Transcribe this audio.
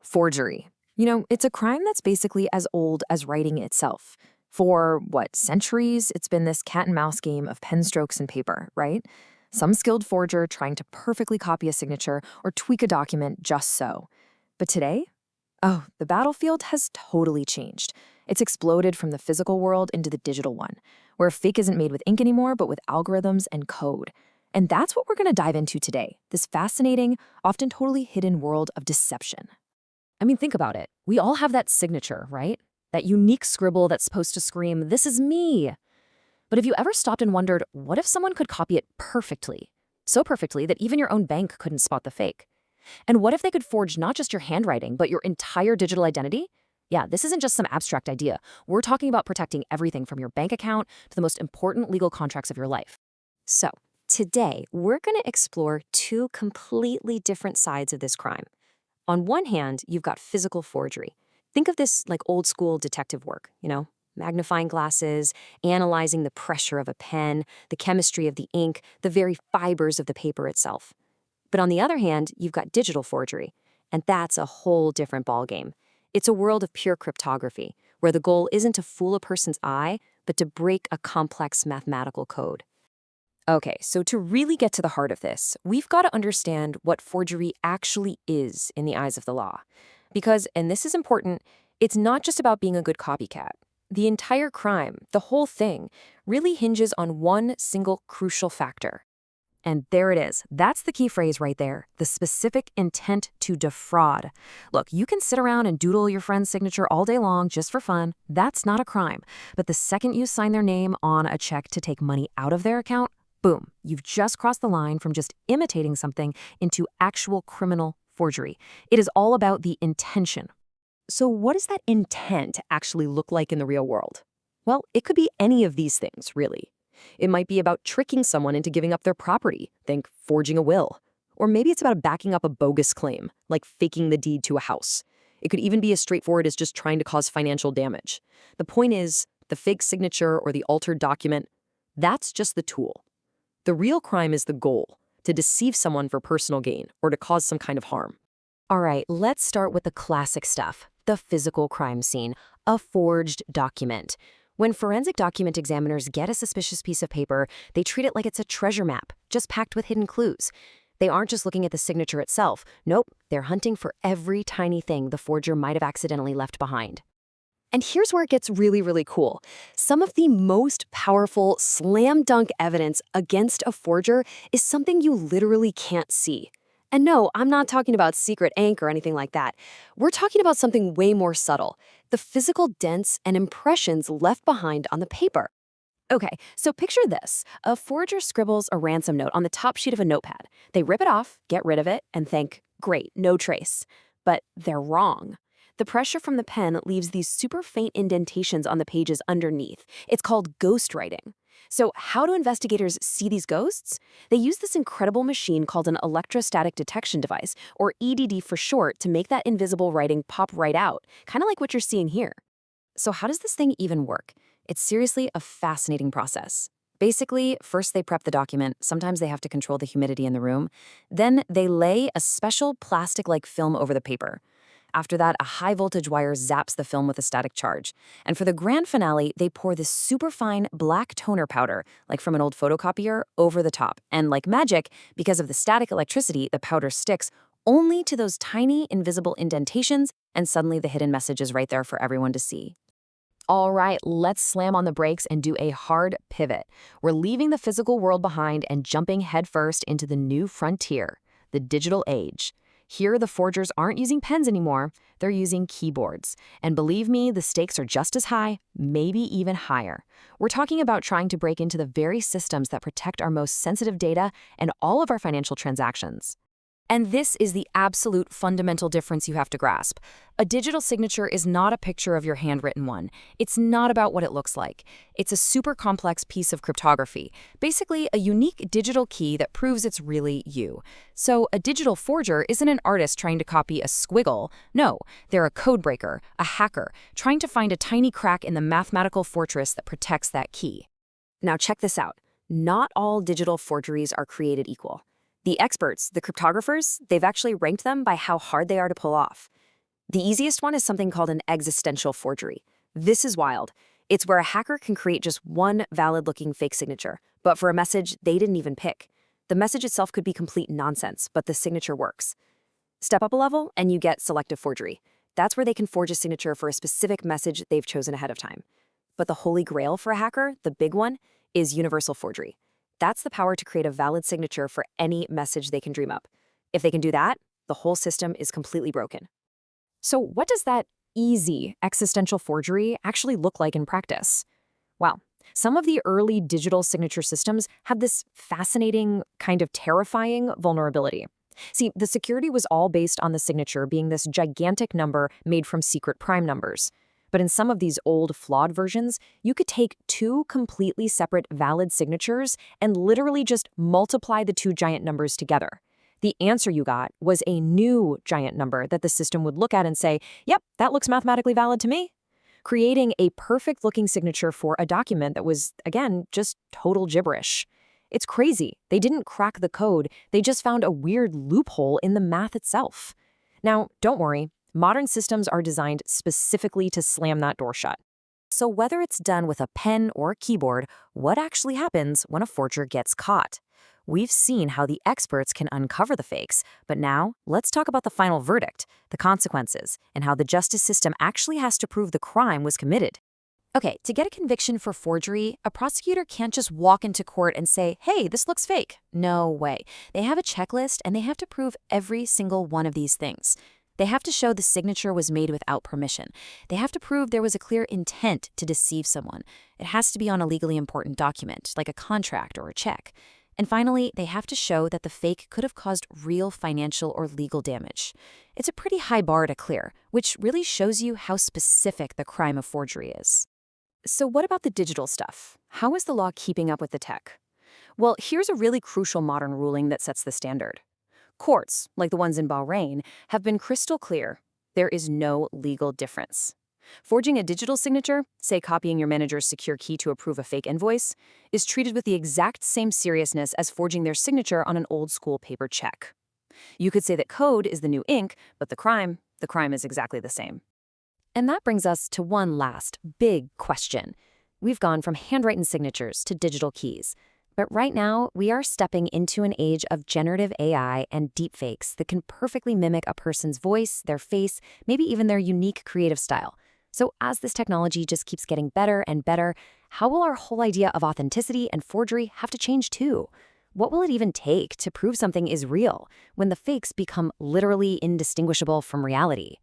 Forgery. It's a crime that's basically as old as writing itself. For, what, centuries, it's been this cat and mouse game of pen strokes and paper, right? Some skilled forger trying to perfectly copy a signature or tweak a document just so. But today? Oh, the battlefield has totally changed. It's exploded from the physical world into the digital one, where fake isn't made with ink anymore, but with algorithms and code. And that's what we're going to dive into today, this fascinating, often totally hidden world of deception. I mean, think about it. We all have that signature, right? That unique scribble that's supposed to scream, "This is me." But have you ever stopped and wondered, what if someone could copy it perfectly? So perfectly that even your own bank couldn't spot the fake. And what if they could forge not just your handwriting, but your entire digital identity? Yeah, this isn't just some abstract idea. We're talking about protecting everything from your bank account to the most important legal contracts of your life. So, today, we're going to explore two completely different sides of this crime. On one hand, you've got physical forgery. Think of this like old school detective work, magnifying glasses, analyzing the pressure of a pen, the chemistry of the ink, the very fibers of the paper itself. But on the other hand, you've got digital forgery, and that's a whole different ballgame. It's a world of pure cryptography, where the goal isn't to fool a person's eye, but to break a complex mathematical code. Okay, so to really get to the heart of this, we've got to understand what forgery actually is in the eyes of the law. Because, and this is important, it's not just about being a good copycat. The entire crime, the whole thing, really hinges on one single crucial factor. And there it is. That's the key phrase right there, the specific intent to defraud. Look, you can sit around and doodle your friend's signature all day long just for fun. That's not a crime. But the second you sign their name on a check to take money out of their account, boom, you've just crossed the line from just imitating something into actual criminal forgery. It is all about the intention. So what does that intent actually look like in the real world? Well, it could be any of these things, really. It might be about tricking someone into giving up their property, think forging a will. Or maybe it's about backing up a bogus claim, like faking the deed to a house. It could even be as straightforward as just trying to cause financial damage. The point is, the fake signature or the altered document, that's just the tool. The real crime is the goal, to deceive someone for personal gain or to cause some kind of harm. All right, let's start with the classic stuff, the physical crime scene, a forged document. When forensic document examiners get a suspicious piece of paper, they treat it like it's a treasure map, just packed with hidden clues. They aren't just looking at the signature itself. Nope, they're hunting for every tiny thing the forger might have accidentally left behind. And here's where it gets really, really cool. Some of the most powerful slam dunk evidence against a forger is something you literally can't see. And no, I'm not talking about secret ink or anything like that. We're talking about something way more subtle, the physical dents and impressions left behind on the paper. Okay, so picture this. A forger scribbles a ransom note on the top sheet of a notepad. They rip it off, get rid of it, and think, great, no trace. But they're wrong. The pressure from the pen leaves these super faint indentations on the pages underneath. It's called ghostwriting. So how do investigators see these ghosts? They use this incredible machine called an electrostatic detection device, or EDD for short, to make that invisible writing pop right out, kind of like what you're seeing here. So how does this thing even work? It's seriously a fascinating process. Basically, first they prep the document. Sometimes they have to control the humidity in the room. Then they lay a special plastic-like film over the paper. After that, a high-voltage wire zaps the film with a static charge. And for the grand finale, they pour this superfine black toner powder, like from an old photocopier, over the top. And like magic, because of the static electricity, the powder sticks only to those tiny, invisible indentations, and suddenly the hidden message is right there for everyone to see. All right, let's slam on the brakes and do a hard pivot. We're leaving the physical world behind and jumping headfirst into the new frontier, the digital age. Here, the forgers aren't using pens anymore, they're using keyboards. And believe me, the stakes are just as high, maybe even higher. We're talking about trying to break into the very systems that protect our most sensitive data and all of our financial transactions. And this is the absolute fundamental difference you have to grasp. A digital signature is not a picture of your handwritten one. It's not about what it looks like. It's a super complex piece of cryptography, basically a unique digital key that proves it's really you. So a digital forger isn't an artist trying to copy a squiggle. No, they're a codebreaker, a hacker, trying to find a tiny crack in the mathematical fortress that protects that key. Now check this out. Not all digital forgeries are created equal. The experts, the cryptographers, they've actually ranked them by how hard they are to pull off. The easiest one is something called an existential forgery. This is wild. It's where a hacker can create just one valid-looking fake signature, but for a message they didn't even pick. The message itself could be complete nonsense, but the signature works. Step up a level, and you get selective forgery. That's where they can forge a signature for a specific message they've chosen ahead of time. But the holy grail for a hacker, the big one, is universal forgery. That's the power to create a valid signature for any message they can dream up. If they can do that, the whole system is completely broken. So what does that easy existential forgery actually look like in practice? Well, some of the early digital signature systems had this fascinating, kind of terrifying vulnerability. See, the security was all based on the signature being this gigantic number made from secret prime numbers. But in some of these old, flawed versions, you could take two completely separate valid signatures and literally just multiply the two giant numbers together. The answer you got was a new giant number that the system would look at and say, yep, that looks mathematically valid to me, creating a perfect-looking signature for a document that was, again, just total gibberish. It's crazy. They didn't crack the code. They just found a weird loophole in the math itself. Now, don't worry. Modern systems are designed specifically to slam that door shut. So whether it's done with a pen or a keyboard, what actually happens when a forger gets caught? We've seen how the experts can uncover the fakes, but now let's talk about the final verdict, the consequences, and how the justice system actually has to prove the crime was committed. Okay, to get a conviction for forgery, a prosecutor can't just walk into court and say, hey, this looks fake. No way. They have a checklist and they have to prove every single one of these things. They have to show the signature was made without permission. They have to prove there was a clear intent to deceive someone. It has to be on a legally important document, like a contract or a check. And finally, they have to show that the fake could have caused real financial or legal damage. It's a pretty high bar to clear, which really shows you how specific the crime of forgery is. So what about the digital stuff? How is the law keeping up with the tech? Well, here's a really crucial modern ruling that sets the standard. Courts, like the ones in Bahrain, have been crystal clear. There is no legal difference. Forging a digital signature, say copying your manager's secure key to approve a fake invoice, is treated with the exact same seriousness as forging their signature on an old-school paper check. You could say that code is the new ink, but the crime is exactly the same. And that brings us to one last big question. We've gone from handwritten signatures to digital keys. But right now, we are stepping into an age of generative AI and deepfakes that can perfectly mimic a person's voice, their face, maybe even their unique creative style. So as this technology just keeps getting better and better, how will our whole idea of authenticity and forgery have to change too? What will it even take to prove something is real when the fakes become literally indistinguishable from reality?